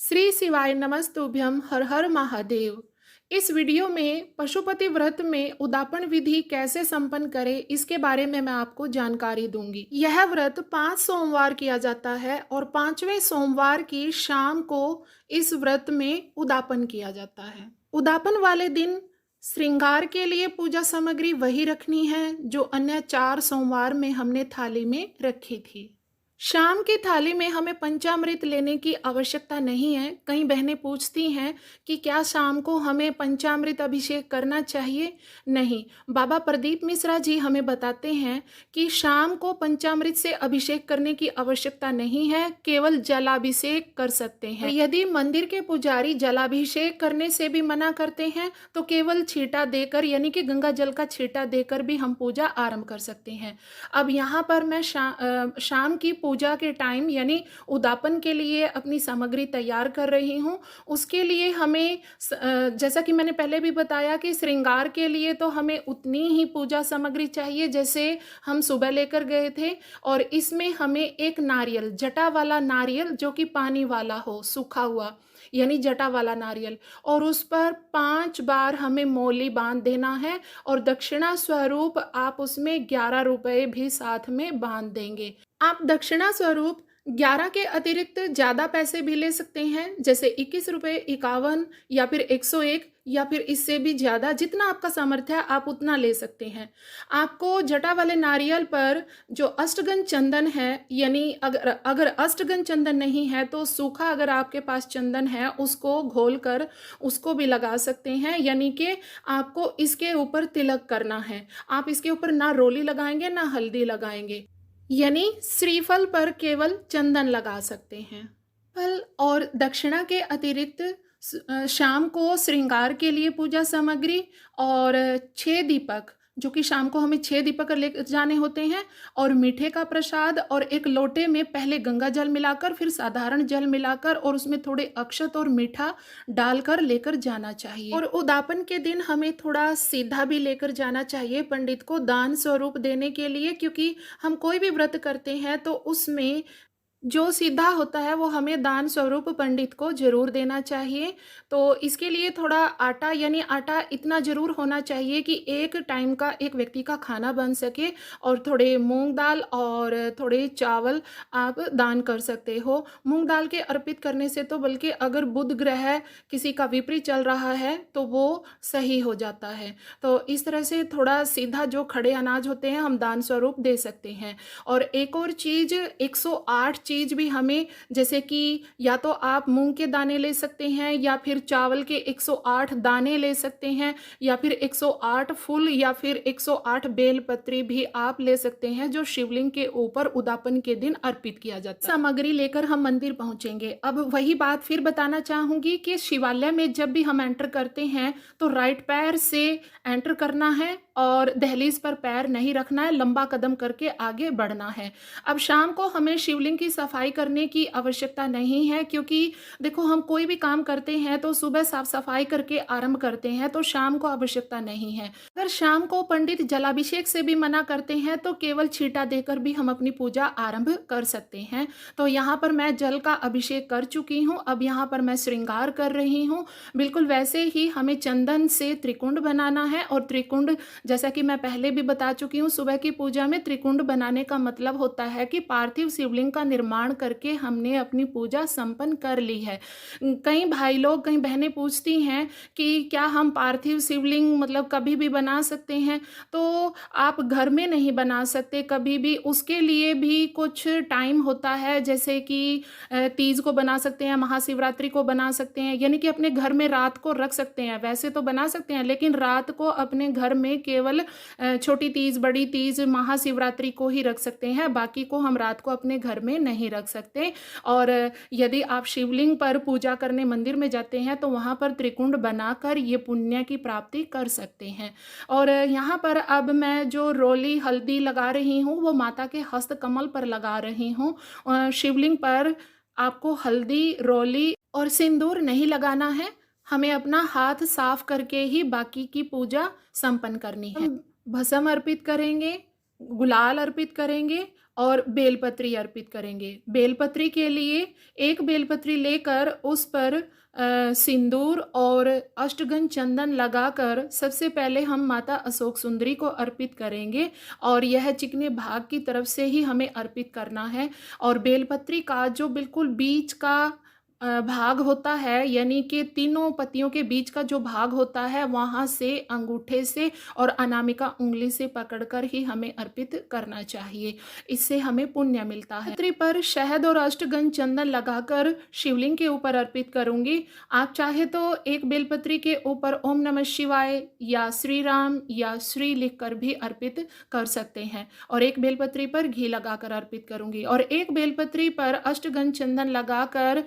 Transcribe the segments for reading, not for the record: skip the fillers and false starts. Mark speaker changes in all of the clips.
Speaker 1: श्री शिवाय नमस्तुभ्यम हर हर महादेव। इस वीडियो में पशुपति व्रत में उदापन विधि कैसे संपन्न करें इसके बारे में मैं आपको जानकारी दूंगी। यह व्रत 5 सोमवार किया जाता है और 5वें सोमवार की शाम को इस व्रत में उदापन किया जाता है। उदापन वाले दिन श्रृंगार के लिए पूजा सामग्री वही रखनी है जो अन्य 4 सोमवार में हमने थाली में रखी थी। शाम की थाली में हमें पंचामृत लेने की आवश्यकता नहीं है। कई बहनें पूछती हैं कि क्या शाम को हमें पंचामृत अभिषेक करना चाहिए? नहीं, बाबा प्रदीप मिश्रा जी हमें बताते हैं कि शाम को पंचामृत से अभिषेक करने की आवश्यकता नहीं है, केवल जलाभिषेक कर सकते हैं। यदि मंदिर के पुजारी जलाभिषेक करने से भी मना करते हैं तो केवल छींटा देकर यानी कि गंगा जल का छींटा देकर भी हम पूजा आरंभ कर सकते हैं। अब यहाँ पर मैं शाम की पूजा के टाइम यानी उदापन के लिए अपनी सामग्री तैयार कर रही हूँ। उसके लिए हमें जैसा कि मैंने पहले भी बताया कि श्रृंगार के लिए तो हमें उतनी ही पूजा सामग्री चाहिए जैसे हम सुबह लेकर गए थे। और इसमें हमें एक नारियल, जटा वाला नारियल जो कि पानी वाला हो, सूखा हुआ यानी जटा वाला नारियल, और उस पर 5 बार हमें मौली बांध देना है और दक्षिणा स्वरूप आप उसमें 11 रुपए भी साथ में बांध देंगे। आप दक्षिणा स्वरूप 11 के अतिरिक्त ज़्यादा पैसे भी ले सकते हैं, जैसे 21 रुपये, 51 या फिर 101 या फिर इससे भी ज़्यादा, जितना आपका सामर्थ्य है आप उतना ले सकते हैं। आपको जटा वाले नारियल पर जो अष्टगंध चंदन है, यानी अगर अष्टगंध चंदन नहीं है तो सूखा अगर आपके पास चंदन है उसको घोल कर उसको भी लगा सकते हैं। यानी कि आपको इसके ऊपर तिलक करना है। आप इसके ऊपर ना रोली लगाएंगे ना हल्दी लगाएंगे, यानी श्रीफल पर केवल चंदन लगा सकते हैं। फल और दक्षिणा के अतिरिक्त शाम को श्रृंगार के लिए पूजा सामग्री और 6 दीपक, जो कि शाम को हमें 6 दीपक ले जाने होते हैं, और मीठे का प्रसाद, और एक लोटे में पहले गंगा जल मिलाकर फिर साधारण जल मिलाकर और उसमें थोड़े अक्षत और मीठा डालकर लेकर जाना चाहिए। और उदापन के दिन हमें थोड़ा सीधा भी लेकर जाना चाहिए पंडित को दान स्वरूप देने के लिए, क्योंकि हम कोई भी व्रत करते हैं तो उसमें जो सीधा होता है वो हमें दान स्वरूप पंडित को जरूर देना चाहिए। तो इसके लिए थोड़ा आटा, यानी आटा इतना जरूर होना चाहिए कि एक टाइम का एक व्यक्ति का खाना बन सके, और थोड़े मूंग दाल और थोड़े चावल आप दान कर सकते हो। मूंग दाल के अर्पित करने से तो बल्कि अगर बुध ग्रह किसी का विपरीत चल रहा है तो वो सही हो जाता है। तो इस तरह से थोड़ा सीधा जो खड़े अनाज होते हैं हम दान स्वरूप दे सकते हैं। और एक और चीज़, 108 चीज़ भी हमें, जैसे कि या तो आप मूंग के दाने ले सकते हैं या फिर चावल के 108 दाने ले सकते हैं, या फिर 108 फूल या फिर 108 बेलपत्री भी आप ले सकते हैं, जो शिवलिंग के ऊपर उदापन के दिन अर्पित किया जाता है। सामग्री लेकर हम मंदिर पहुंचेंगे। अब वही बात फिर बताना चाहूंगी कि शिवालय में जब भी हम एंटर करते हैं तो राइट पैर से एंटर करना है और दहलीज पर पैर नहीं रखना है, लंबा कदम करके आगे बढ़ना है। अब शाम को हमें शिवलिंग की सफाई करने की आवश्यकता नहीं है, क्योंकि देखो हम कोई भी काम करते हैं तो सुबह साफ सफाई करके आरंभ करते हैं, तो शाम को आवश्यकता नहीं है। अगर शाम को पंडित जलाभिषेक से भी मना करते हैं तो केवल छींटा देकर भी हम अपनी पूजा आरंभ कर सकते हैं। तो यहाँ पर मैं जल का अभिषेक कर चुकी हूँ, अब यहाँ पर मैं श्रृंगार कर रही हूँ। बिल्कुल वैसे ही हमें चंदन से त्रिकुंड बनाना है, और त्रिकुंड जैसा कि मैं पहले भी बता चुकी हूँ, सुबह की पूजा में त्रिकुंड बनाने का मतलब होता है कि पार्थिव शिवलिंग का निर्माण करके हमने अपनी पूजा संपन्न कर ली है। कई भाई लोग, कई बहनें पूछती हैं कि क्या हम पार्थिव शिवलिंग मतलब कभी भी बना सकते हैं? तो आप घर में नहीं बना सकते कभी भी, उसके लिए भी कुछ टाइम होता है, जैसे कि तीज को बना सकते हैं, महाशिवरात्रि को बना सकते हैं, यानी कि अपने घर में रात को रख सकते हैं। वैसे तो बना सकते हैं लेकिन रात को अपने घर में केवल छोटी तीज, बड़ी तीज, महाशिवरात्रि को ही रख सकते हैं, बाकी को हम रात को अपने घर में नहीं रख सकते। और यदि आप शिवलिंग पर पूजा करने मंदिर में जाते हैं तो वहाँ पर त्रिकुंड बनाकर ये पुण्य की प्राप्ति कर सकते हैं। और यहाँ पर अब मैं जो रोली हल्दी लगा रही हूँ वो माता के हस्त कमल पर लगा रही हूँ। शिवलिंग पर आपको हल्दी, रोली और सिंदूर नहीं लगाना है, हमें अपना हाथ साफ करके ही बाकी की पूजा संपन्न करनी है। भस्म अर्पित करेंगे, गुलाल अर्पित करेंगे और बेलपत्री अर्पित करेंगे। बेलपत्री के लिए एक बेलपत्री लेकर उस पर सिंदूर और अष्टगंध चंदन लगाकर सबसे पहले हम माता अशोक सुंदरी को अर्पित करेंगे और यह चिकने भाग की तरफ से ही हमें अर्पित करना है। और बेलपत्री का जो बिल्कुल बीच का भाग होता है, यानी कि तीनों पत्तियों के बीच का जो भाग होता है, वहाँ से अंगूठे से और अनामिका उंगली से पकड़कर ही हमें अर्पित करना चाहिए। इससे हमें पुण्य मिलता है। पत्री पर शहद और अष्टगंध चंदन लगाकर शिवलिंग के ऊपर अर्पित करूंगी। आप चाहे तो एक बेलपत्री के ऊपर ओम नमः शिवाय या श्री राम या श्री लिखकर भी अर्पित कर सकते हैं और एक बेलपत्री पर घी लगाकर अर्पित करूंगी और एक बेलपत्री पर अष्टगंध चंदन लगाकर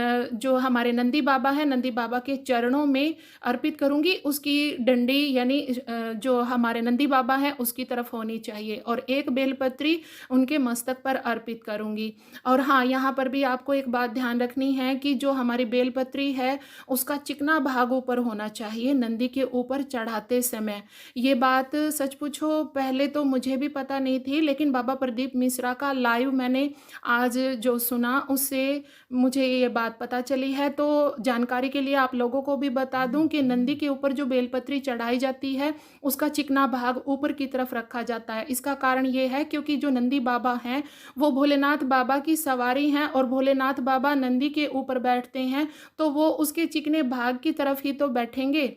Speaker 1: जो हमारे नंदी बाबा हैं, नंदी बाबा के चरणों में अर्पित करूंगी। उसकी डंडी यानी जो हमारे नंदी बाबा हैं उसकी तरफ होनी चाहिए और एक बेलपत्री उनके मस्तक पर अर्पित करूंगी। और हाँ, यहाँ पर भी आपको एक बात ध्यान रखनी है कि जो हमारी बेलपत्री है उसका चिकना भाग ऊपर होना चाहिए नंदी के ऊपर चढ़ाते समय। ये बात सच पूछो पहले तो मुझे भी पता नहीं थी, लेकिन बाबा प्रदीप मिश्रा का लाइव मैंने आज जो सुना उससे मुझे ये बात पता चली है। तो जानकारी के लिए आप लोगों को भी बता दूं कि नंदी के ऊपर जो बेलपत्री चढ़ाई जाती है उसका चिकना भाग ऊपर की तरफ रखा जाता है। इसका कारण ये है क्योंकि जो नंदी बाबा हैं वो भोलेनाथ बाबा की सवारी हैं और भोलेनाथ बाबा नंदी के ऊपर बैठते हैं तो वो उसके चिकने भाग की तरफ ही तो बैठेंगे,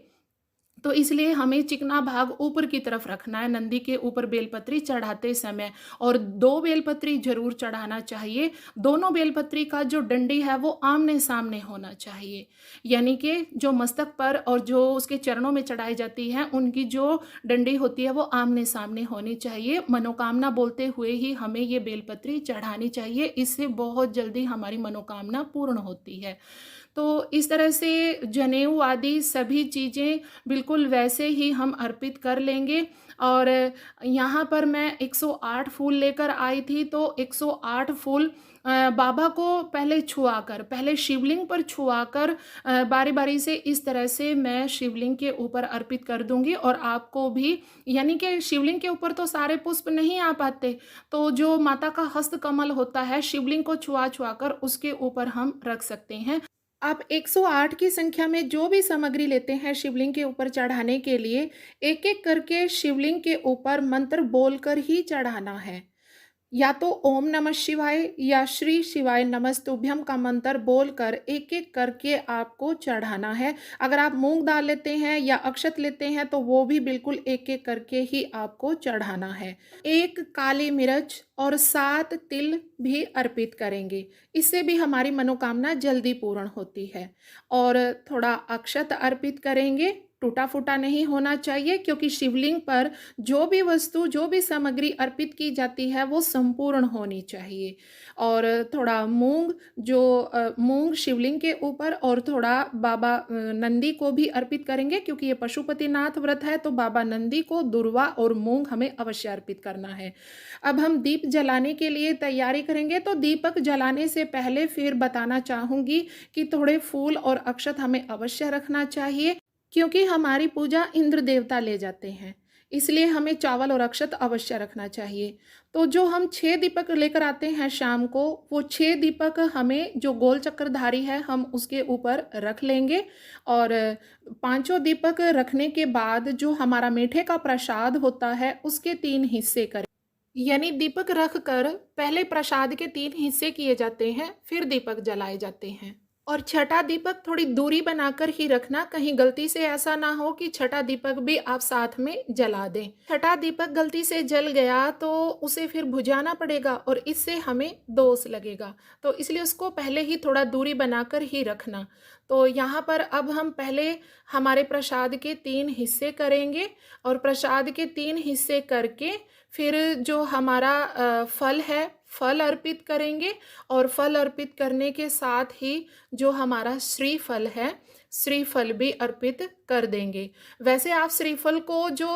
Speaker 1: तो इसलिए हमें चिकना भाग ऊपर की तरफ रखना है नंदी के ऊपर बेलपत्री चढ़ाते समय। और 2 बेलपत्री जरूर चढ़ाना चाहिए। दोनों बेलपत्री का जो डंडी है वो आमने सामने होना चाहिए, यानी कि जो मस्तक पर और जो उसके चरणों में चढ़ाई जाती है उनकी जो डंडी होती है वो आमने सामने होनी चाहिए। मनोकामना बोलते हुए ही हमें ये बेलपत्री चढ़ानी चाहिए, इससे बहुत जल्दी हमारी मनोकामना पूर्ण होती है। तो इस तरह से जनेऊ आदि सभी चीज़ें बिल्कुल वैसे ही हम अर्पित कर लेंगे। और यहाँ पर मैं 108 फूल लेकर आई थी, तो 108 फूल बाबा को पहले छुआकर, पहले शिवलिंग पर छुआकर बारी बारी से इस तरह से मैं शिवलिंग के ऊपर अर्पित कर दूंगी। और आपको भी, यानी कि शिवलिंग के ऊपर तो सारे पुष्प नहीं आ पाते, तो जो माता का हस्त कमल होता है शिवलिंग को छुआ छुआ कर उसके ऊपर हम रख सकते हैं। आप 108 की संख्या में जो भी सामग्री लेते हैं शिवलिंग के ऊपर चढ़ाने के लिए, एक एक करके शिवलिंग के ऊपर मंत्र बोलकर ही चढ़ाना है। या तो ओम नमः शिवाय या श्री शिवाय नमस्तुभ्यम का मंत्र बोलकर एक एक करके आपको चढ़ाना है। अगर आप मूंग दाल लेते हैं या अक्षत लेते हैं तो वो भी बिल्कुल एक एक करके ही आपको चढ़ाना है। एक काली मिर्च और 7 तिल भी अर्पित करेंगे, इससे भी हमारी मनोकामना जल्दी पूर्ण होती है। और थोड़ा अक्षत अर्पित करेंगे, टूटा फूटा नहीं होना चाहिए, क्योंकि शिवलिंग पर जो भी वस्तु, जो भी सामग्री अर्पित की जाती है वो संपूर्ण होनी चाहिए। और थोड़ा मूंग, जो मूंग शिवलिंग के ऊपर, और थोड़ा बाबा नंदी को भी अर्पित करेंगे, क्योंकि ये पशुपतिनाथ व्रत है तो बाबा नंदी को दुर्वा और मूंग हमें अवश्य अर्पित करना है। अब हम दीप जलाने के लिए तैयारी करेंगे, तो दीपक जलाने से पहले फिर बताना चाहूँगी कि थोड़े फूल और अक्षत हमें अवश्य रखना चाहिए, क्योंकि हमारी पूजा इंद्र देवता ले जाते हैं, इसलिए हमें चावल और अक्षत अवश्य रखना चाहिए। तो जो हम 6 दीपक लेकर आते हैं शाम को, वो 6 दीपक हमें, जो गोल चक्रधारी है, हम उसके ऊपर रख लेंगे। और 5 दीपक रखने के बाद जो हमारा मीठे का प्रसाद होता है उसके 3 हिस्से करें, यानी दीपक रख कर पहले प्रसाद के 3 हिस्से किए जाते हैं, फिर दीपक जलाए जाते हैं। और छठा दीपक थोड़ी दूरी बनाकर ही रखना, कहीं गलती से ऐसा ना हो कि छठा दीपक भी आप साथ में जला दें। छठा दीपक गलती से जल गया तो उसे फिर बुझाना पड़ेगा और इससे हमें दोष लगेगा, तो इसलिए उसको पहले ही थोड़ा दूरी बनाकर ही रखना। तो यहाँ पर अब हम पहले हमारे प्रसाद के 3 हिस्से करेंगे और प्रसाद के 3 हिस्से करके फिर जो हमारा फल है, फल अर्पित करेंगे। और फल अर्पित करने के साथ ही जो हमारा श्रीफल है, श्रीफल भी अर्पित कर देंगे। वैसे आप श्रीफल को जो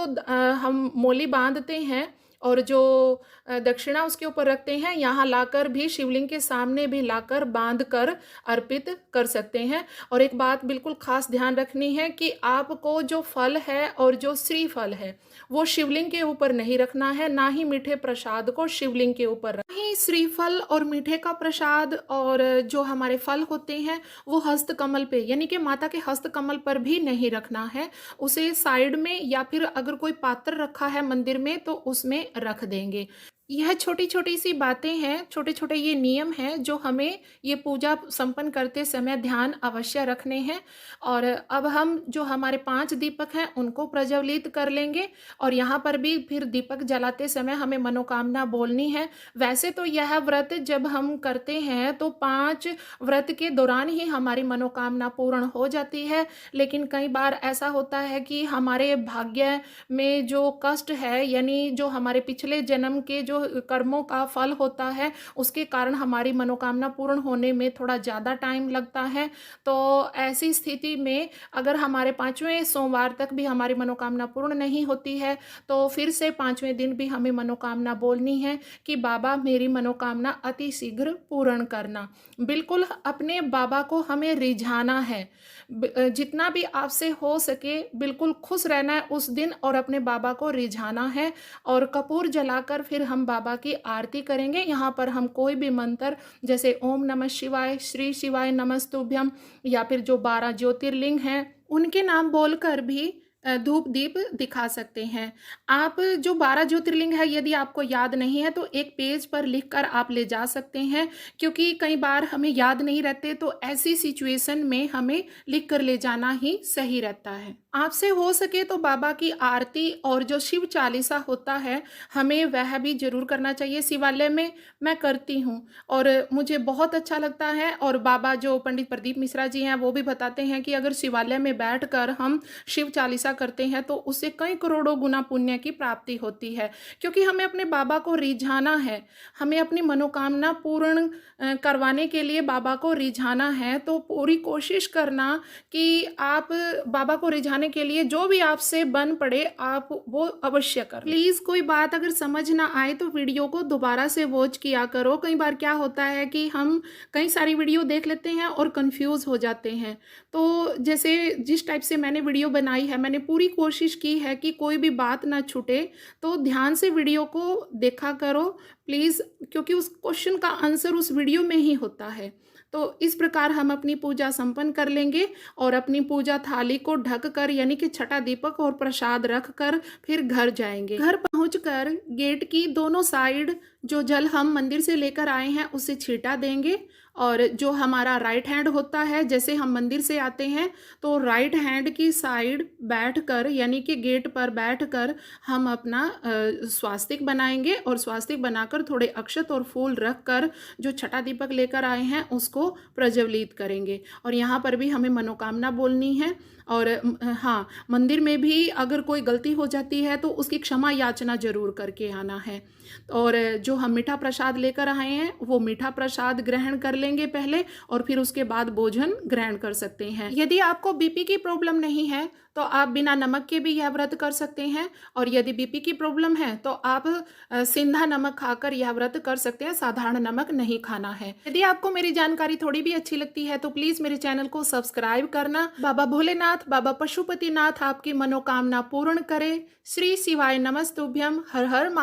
Speaker 1: हम मोली बांधते हैं और जो दक्षिणा उसके ऊपर रखते हैं, यहाँ लाकर भी शिवलिंग के सामने भी लाकर बांध कर अर्पित कर सकते हैं। और एक बात बिल्कुल खास ध्यान रखनी है कि आपको जो फल है और जो श्रीफल है वो शिवलिंग के ऊपर नहीं रखना है, ना ही मीठे प्रसाद को शिवलिंग के ऊपर रखना ही। श्रीफल और मीठे का प्रसाद और जो हमारे फल होते हैं वो हस्त कमल पे यानी कि माता के हस्त कमल पर भी नहीं रखना है, उसे साइड में या फिर अगर कोई पात्र रखा है मंदिर में तो उसमें रख देंगे। यह छोटी छोटी सी बातें हैं, छोटे छोटे ये नियम हैं जो हमें ये पूजा संपन्न करते समय ध्यान अवश्य रखने हैं। और अब हम जो हमारे 5 दीपक हैं उनको प्रज्वलित कर लेंगे और यहाँ पर भी फिर दीपक जलाते समय हमें मनोकामना बोलनी है। वैसे तो यह व्रत जब हम करते हैं तो 5 व्रत के दौरान ही हमारी मनोकामना पूर्ण हो जाती है, लेकिन कई बार ऐसा होता है कि हमारे भाग्य में जो कष्ट है यानी जो हमारे पिछले जन्म के जो कर्मों का फल होता है उसके कारण हमारी मनोकामना पूर्ण होने में थोड़ा ज़्यादा टाइम लगता है। तो ऐसी स्थिति में अगर हमारे 5वें सोमवार तक भी हमारी मनोकामना पूर्ण नहीं होती है तो फिर से 5वें दिन भी हमें मनोकामना बोलनी है कि बाबा मेरी मनोकामना अति शीघ्र पूर्ण करना। बिल्कुल अपने बाबा को हमें रिझाना है, जितना भी आपसे हो सके बिल्कुल खुश रहना है उस दिन और अपने बाबा को रिझाना है। और कपूर जलाकर फिर हम बाबा की आरती करेंगे। यहाँ पर हम कोई भी मंत्र जैसे ओम नमः शिवाय, श्री शिवाय नमस्तुभ्यम या फिर जो 12 ज्योतिर्लिंग हैं उनके नाम बोलकर भी धूप दीप दिखा सकते हैं। आप जो 12 ज्योतिर्लिंग है यदि आपको याद नहीं है तो एक पेज पर लिखकर आप ले जा सकते हैं, क्योंकि कई बार हमें याद नहीं रहते तो ऐसी सिचुएशन में हमें लिख कर ले जाना ही सही रहता है। आपसे हो सके तो बाबा की आरती और जो शिव चालीसा होता है हमें वह भी जरूर करना चाहिए। शिवालय में मैं करती हूँ और मुझे बहुत अच्छा लगता है। और बाबा जो पंडित प्रदीप मिश्रा जी हैं वो भी बताते हैं कि अगर शिवालय में बैठकर हम शिव चालीसा करते हैं तो उससे कई करोड़ों गुना पुण्य की प्राप्ति होती है, क्योंकि हमें अपने बाबा को रिझाना है, हमें अपनी मनोकामना पूर्ण करवाने के लिए बाबा को रिझाना है। तो पूरी कोशिश करना कि आप बाबा को रिझाने के लिए जो भी आपसे बन पड़े आप वो अवश्य करें। प्लीज़ कोई बात अगर समझ ना आए तो वीडियो को दोबारा से वॉच किया करो। कई बार क्या होता है कि हम कई सारी वीडियो देख लेते हैं और कंफ्यूज हो जाते हैं। तो जैसे जिस टाइप से मैंने वीडियो बनाई है मैंने पूरी कोशिश की है कि कोई भी बात ना छूटे, तो ध्यान से वीडियो को देखा करो प्लीज़, क्योंकि उस क्वेश्चन का आंसर उस वीडियो में ही होता है। तो इस प्रकार हम अपनी पूजा संपन्न कर लेंगे और अपनी पूजा थाली को ढक कर यानी कि छठा दीपक और प्रसाद रख कर फिर घर जाएंगे। घर पहुंचकर गेट की दोनों साइड जो जल हम मंदिर से लेकर आए हैं उसे छींटा देंगे। और जो हमारा राइट हैंड होता है, जैसे हम मंदिर से आते हैं तो राइट हैंड की साइड बैठकर यानी कि गेट पर बैठकर हम अपना स्वास्तिक बनाएंगे और स्वास्तिक बनाकर थोड़े अक्षत और फूल रख कर जो छठा दीपक लेकर आए हैं उसको प्रज्वलित करेंगे। और यहाँ पर भी हमें मनोकामना बोलनी है। और हाँ, मंदिर में भी अगर कोई गलती हो जाती है तो उसकी क्षमा याचना जरूर करके आना है। और जो हम मीठा प्रसाद लेकर आए हैं वो मीठा प्रसाद ग्रहण कर लेंगे पहले और फिर उसके बाद भोजन ग्रहण कर सकते हैं। यदि आपको बीपी की प्रॉब्लम नहीं है तो आप बिना नमक के भी यह व्रत कर सकते हैं, और यदि बीपी की प्रॉब्लम है तो आप सिंधा नमक खाकर यह व्रत कर सकते हैं, साधारण नमक नहीं खाना है। यदि आपको मेरी जानकारी थोड़ी भी अच्छी लगती है तो प्लीज मेरे चैनल को सब्सक्राइब करना। बाबा भोलेनाथ, बाबा पशुपतिनाथ आपकी मनोकामना पूर्ण करे। श्री शिवाय नमस्तुभ्यम। हर हर महादेव।